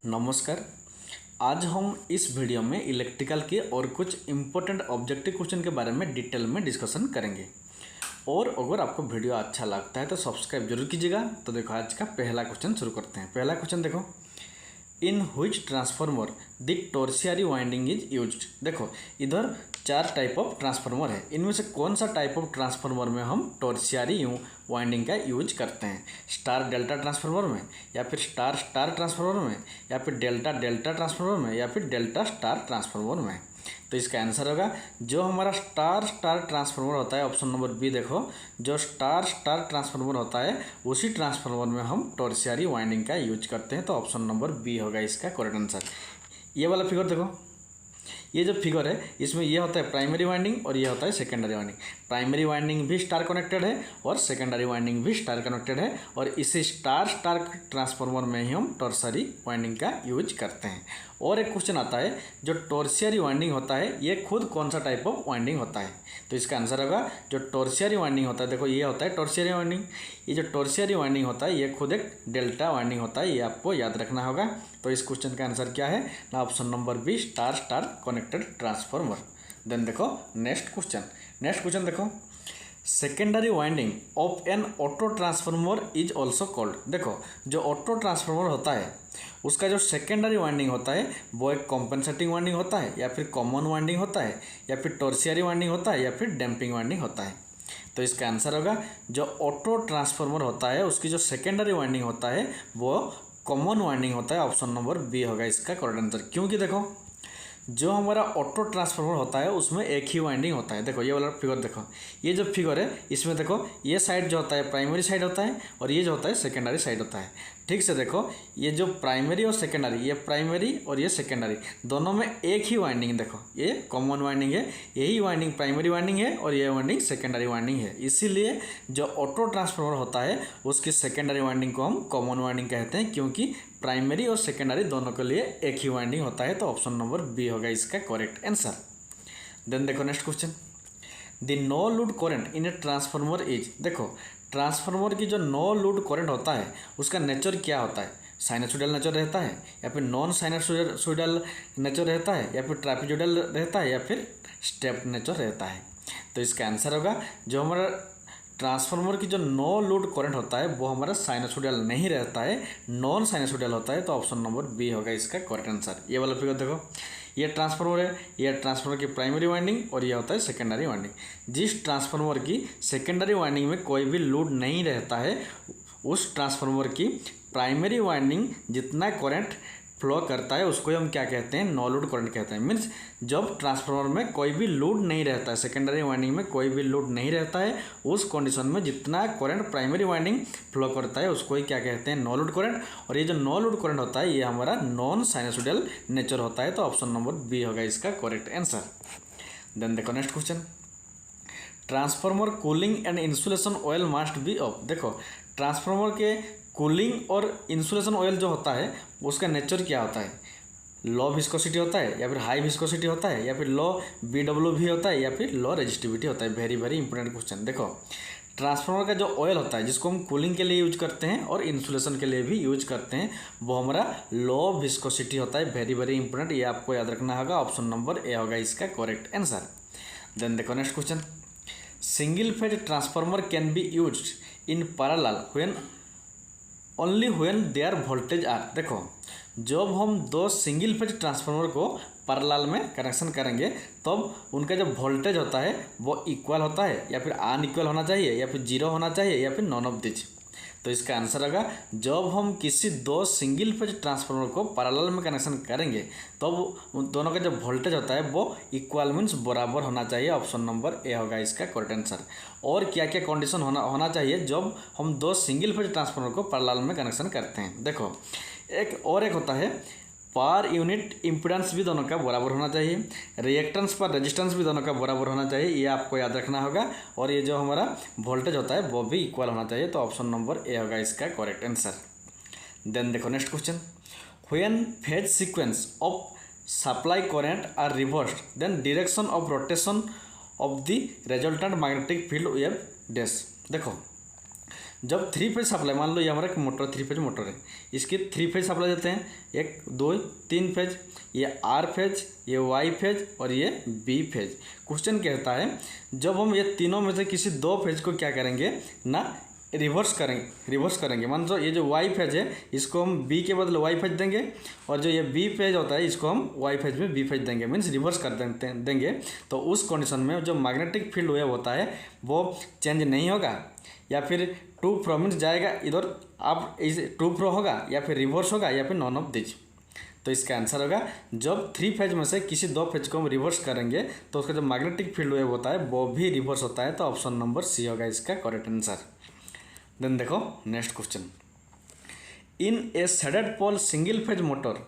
नमस्कार। आज हम इस वीडियो में इलेक्ट्रिकल के और कुछ इम्पोर्टेंट ऑब्जेक्टिव क्वेश्चन के बारे में डिटेल में डिस्कशन करेंगे। और अगर आपको वीडियो अच्छा लगता है तो सब्सक्राइब जरूर कीजिएगा। तो देखो आज का पहला क्वेश्चन शुरू करते हैं। पहला क्वेश्चन देखो, in which transformer the tertiary winding is used. देखो इधर चार टाइप ऑफ ट्रांसफार्मर है, इनमें से कौन सा टाइप ऑफ ट्रांसफार्मर में हम टॉर्सियरी वाइंडिंग का यूज करते हैं? स्टार डेल्टा ट्रांसफार्मर में, या फिर स्टार स्टार ट्रांसफार्मर में, या फिर डेल्टा डेल्टा ट्रांसफार्मर में, या फिर डेल्टा स्टार ट्रांसफार्मर में। तो इसका आंसर होगा जो हमारा स्टार स्टार ट्रांसफार्मर होता है, ऑप्शन नंबर बी। देखो जो स्टार स्टार ट्रांसफार्मर होता है उसी ट्रांसफार्मर में हम टॉर्सियरी वाइंडिंग का यूज करते हैं। तो ऑप्शन नंबर बी होगा इसका करेक्ट आंसर। ये वाला फिगर देखो, ये जो फिगर है इसमें ये होता है प्राइमरी वाइंडिंग और ये होता है सेकेंडरी वाइंडिंग। प्राइमरी वाइंडिंग भी स्टार कनेक्टेड है और सेकेंडरी वाइंडिंग भी स्टार कनेक्टेड है, और इसे स्टार स्टार ट्रांसफार्मर में ही हम टॉर्सियरी वाइंडिंग का यूज करते हैं। और एक क्वेश्चन आता है जो टॉर्सियरी वाइंडिंग होता है ये खुद कौन सा टाइप ऑफ वाइंडिंग होता है? तो इसका आंसर होगा जो टॉर्सियरी वाइंडिंग होता है, देखो ये होता है टॉर्सियरी वाइंडिंग। ये जो टॉर्सियरी वाइंडिंग होता है ये खुद एक डेल्टा वाइंडिंग होता है, ये आपको याद रखना होगा। तो इस क्वेश्चन का आंसर क्या है ना, option number B star star connected transformer. Then देखो नेक्स्ट क्वेश्चन देखो, secondary winding of an auto transformer is also called. देखो जो ऑटो ट्रांसफार्मर होता है उसका जो सेकेंडरी वाइंडिंग होता है वो एक कॉम्पनसेटिंग वाइंडिंग होता है, या फिर कॉमन वाइंडिंग होता है, या फिर टॉर्सियरी वाइंडिंग होता है, या फिर डैम्पिंग वाइंडिंग होता है। तो इसका आंसर होगा जो ऑटो ट्रांसफार्मर होता है उसकी जो सेकेंडरी वाइंडिंग होता है वो कॉमन वाइंडिंग होता है। ऑप्शन नंबर बी होगा इसका करेक्ट आंसर। क्योंकि देखो जो हमारा ऑटो ट्रांसफार्मर होता है उसमें एक ही वाइंडिंग होता है। देखो ये वाला फिगर देखो, ये जो फिगर है इसमें देखो ये साइड जो होता है प्राइमरी साइड होता है और ये जो होता है सेकेंडरी साइड होता है। ठीक से देखो ये जो प्राइमरी और सेकेंडरी, ये प्राइमरी और ये सेकेंडरी दोनों में एक ही वाइंडिंग, देखो ये कॉमन वाइंडिंग है, यही वाइंडिंग प्राइमरी वाइंडिंग है और ये वाइंडिंग सेकेंडरी वाइंडिंग है। इसीलिए जो ऑटो ट्रांसफार्मर होता है उसकी सेकेंडरी वाइंडिंग को हम कॉमन वाइंडिंग कहते हैं, क्योंकि प्राइमरी और सेकेंडरी दोनों के लिए एक ही वाइंडिंग होता है। तो ऑप्शन नंबर बी होगा इसका करेक्ट आंसर। देन देखो next question, the no load current in a transformer is. देखो ट्रांसफार्मर की जो नो लोड करंट होता है उसका नेचर क्या होता है? साइनसोइडल नेचर रहता है, या फिर नॉन साइनसोइडल नेचर रहता है, या फिर ट्रापेजोइडल रहता है, या फिर स्टेप नेचर रहता है? तो इसका आंसर होगा जो हमारा ट्रांसफार्मर की जो नो लोड करंट होता है वो हमारा साइनसोइडल नहीं रहता है, नॉन साइनसोइडल होता है। तो ऑप्शन नंबर बी होगा इसका करेक्ट आंसर। ये वाला फिगर देखो, ये ट्रांसफार्मर है, ये ट्रांसफार्मर की प्राइमरी वाइंडिंग और ये होता है सेकेंडरी वाइंडिंग। जिस ट्रांसफार्मर की सेकेंडरी वाइंडिंग में कोई भी लोड नहीं रहता है उस ट्रांसफार्मर की प्राइमरी वाइंडिंग जितना करंट फ्लो करता है उसको हम क्या कहते हैं? नो लोड करंट कहते हैं। मीन्स जब ट्रांसफार्मर में कोई भी लोड नहीं रहता है, सेकेंडरी वाइंडिंग में कोई भी लोड नहीं रहता है, उस कंडीशन में जितना करंट प्राइमरी वाइंडिंग फ्लो करता है उसको ही क्या कहते हैं? No load current. और ये जो नो लोड करंट होता है ये हमारा नॉन साइनसोइडल नेचर होता है। तो ऑप्शन नंबर बी होगा इसका करेक्ट आंसर। देन देखो next question, transformer cooling and insulation oil must be off. देखो ट्रांसफार्मर के कूलिंग और इंसुलेशन ऑयल जो होता है उसका नेचर क्या होता है? लो विस्कोसिटी होता है, या फिर हाई विस्कोसिटी होता है, या फिर लो BWV होता है, या फिर लो रेजिस्टिविटी होता है? Very very important question. देखो ट्रांसफार्मर का जो ऑयल होता है जिसको हम कूलिंग के लिए यूज करते हैं और इंसुलेशन के लिए भी यूज करते हैं वो हमारा लो विस्कोसिटी होता है। वेरी वेरी इंपॉर्टेंट, ये आपको याद रखना होगा। ऑप्शन नंबर ए होगा इसका करेक्ट आंसर। देन देखो next question, single phase transformer can be used in parallel when only when there voltage are. देखो जब हम दो सिंगल फेज ट्रांसफार्मर को पैरेलल में कनेक्शन करेंगे तब उनका जो वोल्टेज होता है वो इक्वल होता है, या फिर अनइक्वल होना चाहिए, या फिर जीरो होना चाहिए, या फिर नॉन ऑफ दिस। तो इसका आंसर होगा जब हम किसी दो सिंगल फेज ट्रांसफार्मर को पैरेलल में कनेक्शन करेंगे तब उन दोनों का जो वोल्टेज होता है वो इक्वल मीन्स बराबर होना चाहिए। ऑप्शन नंबर ए होगा इसका करेक्ट आंसर। और क्या क्या कंडीशन होना चाहिए जब हम दो सिंगल फेज ट्रांसफार्मर को पैरेलल में कनेक्शन करते हैं? देखो एक होता है पर यूनिट इम्पीडेंस भी दोनों का बराबर होना चाहिए, रिएक्टेंस पर रेजिस्टेंस भी दोनों का बराबर होना चाहिए, ये आपको याद रखना होगा। और ये जो हमारा वोल्टेज होता है वो भी इक्वल होना चाहिए। तो ऑप्शन नंबर ए होगा इसका करेक्ट आंसर। देन देखो next question, when phase sequence of supply current are reversed then direction of rotation of the resultant magnetic field wave dash. देखो जब 3 फेज सप्लाई, मान लो ये हमारा एक मोटर 3 फेज मोटर है, इसकी 3 फेज सप्लाई देते हैं, 1 2 3 फेज, ये आर फेज, ये वाई फेज और ये बी फेज। क्वेश्चन कहता है जब हम ये तीनों में से किसी 2 फेज को क्या करेंगे ना, रिवर्स करेंगे। मान लो ये जो वाई फेज है इसको हम बी के बदले वाई फेज देंगे, और जो ये बी फेज होता है इसको हम वाई फेज में बी फेज देंगे, मीन्स रिवर्स कर देंगे। तो उस कंडीशन में जो मैग्नेटिक फील्ड वेव होता है वो चेंज नहीं होगा, या फिर टू फ्रो मीन्स जाएगा इधर, आप इस टू फ्रो होगा, या फिर रिवर्स होगा, या फिर नॉन ऑफ दिस। तो इसका आंसर होगा जब 3 फेज में से किसी 2 फेज को हम रिवर्स करेंगे तो उसका जो मैग्नेटिक फील्ड वेव होता है वो भी रिवर्स होता है। तो ऑप्शन नंबर सी होगा इसका करेक्ट आंसर। देन देखो next question, in a shaded pole single phase motor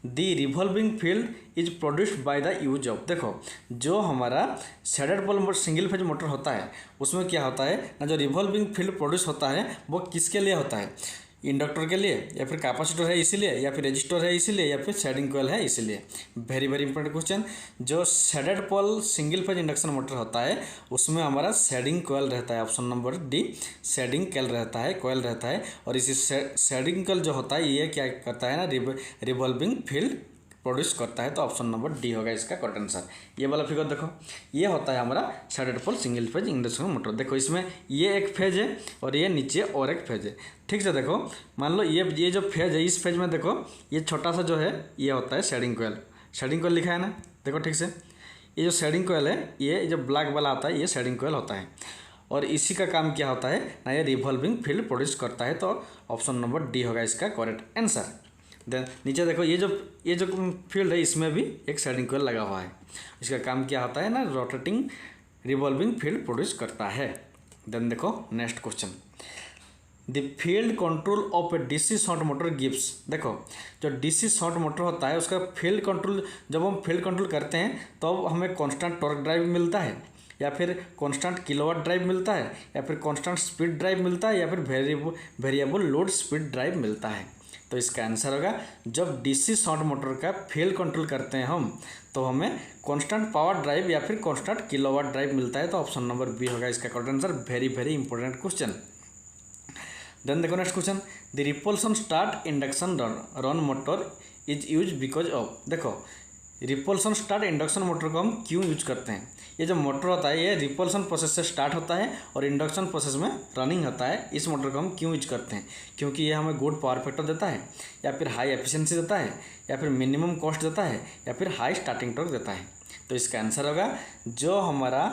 the revolving field is produced by the use of. देखो जो हमारा shaded pole single phase motor होता है उसमें क्या होता है ना, जो रिवॉल्विंग फील्ड प्रोड्यूस होता है वो किसके लिए होता है, इंडक्टर के लिए, या फिर कैपेसिटर है इसीलिए, या फिर रेजिस्टर है इसीलिए, या फिर शेडिंग कॉइल है इसीलिए। Very very important question. जो shaded pole single phase induction motor होता है उसमें हमारा शेडिंग कॉइल रहता है, option number D shading coil रहता है, कॉइल रहता है। और इसी शेडिंग कॉइल जो होता है ये क्या करता है ना, रिवॉल्विंग फील्ड प्रोड्यूस करता है। तो ऑप्शन नंबर डी होगा इसका करेक्ट आंसर। ये वाला फिगर देखो, ये होता है हमारा shaded pole single phase induction motor. देखो इसमें ये एक फेज है और ये नीचे और एक फेज है, ठीक से देखो। मान लो ये जो फेज है इस फेज में देखो ये छोटा सा जो है ये होता है शेडिंग कॉइल, शेडिंग कॉइल लिखा है ना, देखो ठीक से। ये जो शेडिंग कॉइल है ये जो ब्लैक वाला आता है ये शेडिंग कॉइल होता है, और इसी का काम क्या होता है ना, ये रिवॉल्विंग फील्ड प्रोड्यूस करता है। तो ऑप्शन नंबर डी होगा इसका करेक्ट आंसर। देन नीचे देखो ये जो फील्ड है इसमें भी एक शेडिंग कॉइल लगा हुआ है, इसका काम क्या होता है ना, रोटेटिंग रिवॉल्विंग फील्ड प्रोड्यूस करता है। देन देखो next question, the field control of A DC short motor gives. देखो जो डीसी शॉर्ट मोटर होता है उसका फील्ड कंट्रोल, जब हम फील्ड कंट्रोल करते हैं तो हमें कांस्टेंट टॉर्क ड्राइव मिलता है, या फिर कांस्टेंट किलोवाट ड्राइव मिलता है, या फिर कांस्टेंट स्पीड ड्राइव मिलता है, या फिर वेरिएबल लोड स्पीड ड्राइव मिलता है। तो इसका आंसर होगा जब डीसी शॉर्ट मोटर का फील्ड कंट्रोल करते हैं हम तो हमें कांस्टेंट पावर ड्राइव या फिर कांस्टेंट किलोवाट ड्राइव मिलता है। तो ऑप्शन नंबर बी होगा इसका correct answer. Very very important question. Then देखो next question, the repulsion start induction run motor is use because of. देखो रिपल्सन स्टार्ट इंडक्शन मोटर को हम क्यों यूज करते हैं, ये जो मोटर होता है ये रिपल्सन प्रोसेस से स्टार्ट होता है और इंडक्शन प्रोसेस में रनिंग होता है। इस मोटर को हम क्यों यूज करते हैं, क्योंकि ये हमें गुड पावर फैक्टर देता है, या फिर हाई एफिशिएंसी देता है, या फिर मिनिमम कॉस्ट देता है, या फिर हाई स्टार्टिंग टॉर्क देता है। तो इसका आंसर होगा जो हमारा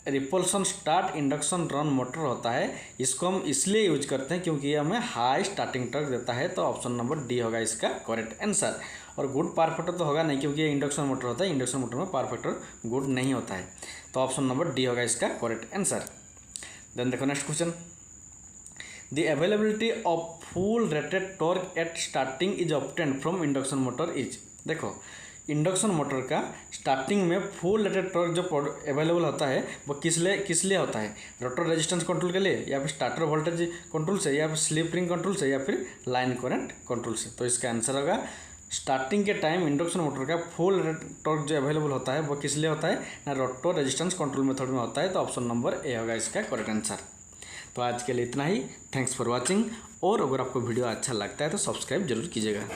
repulsion start induction run motor होता है इसको हम इसलिए यूज करते हैं क्योंकि ये हमें हाई स्टार्टिंग टॉर्क देता है। तो ऑप्शन नंबर डी होगा इसका करेक्ट आंसर। और गुड पावर फैक्टर तो होगा नहीं क्योंकि ये इंडक्शन मोटर होता है, इंडक्शन मोटर में पावर फैक्टर गुड नहीं होता है। तो ऑप्शन नंबर डी होगा इसका करेक्ट आंसर। देन देखो next question, the availability of full rated torque eight starting is obtained from induction motor is. देखो इंडक्शन मोटर का स्टार्टिंग में फुल रेटेड टॉर्क जो अवेलेबल होता है वो किस लिए होता है, रोटर रेजिस्टेंस कंट्रोल के लिए, या फिर स्टार्टर वोल्टेज कंट्रोल से, या फिर स्लिप रिंग कंट्रोल से, या फिर लाइन करंट कंट्रोल से। तो इसका आंसर होगा स्टार्टिंग के टाइम इंडक्शन मोटर का फुल टॉर्क जो अवेलेबल होता है वो किस लिए होता है ना, रोटर रेजिस्टेंस कंट्रोल मेथड में होता है। तो ऑप्शन नंबर ए होगा इसका करेक्ट आंसर। तो आज के लिए इतना ही, थैंक्स फॉर वॉचिंग। और अगर आपको वीडियो अच्छा लगता है तो सब्सक्राइब जरूर कीजिएगा।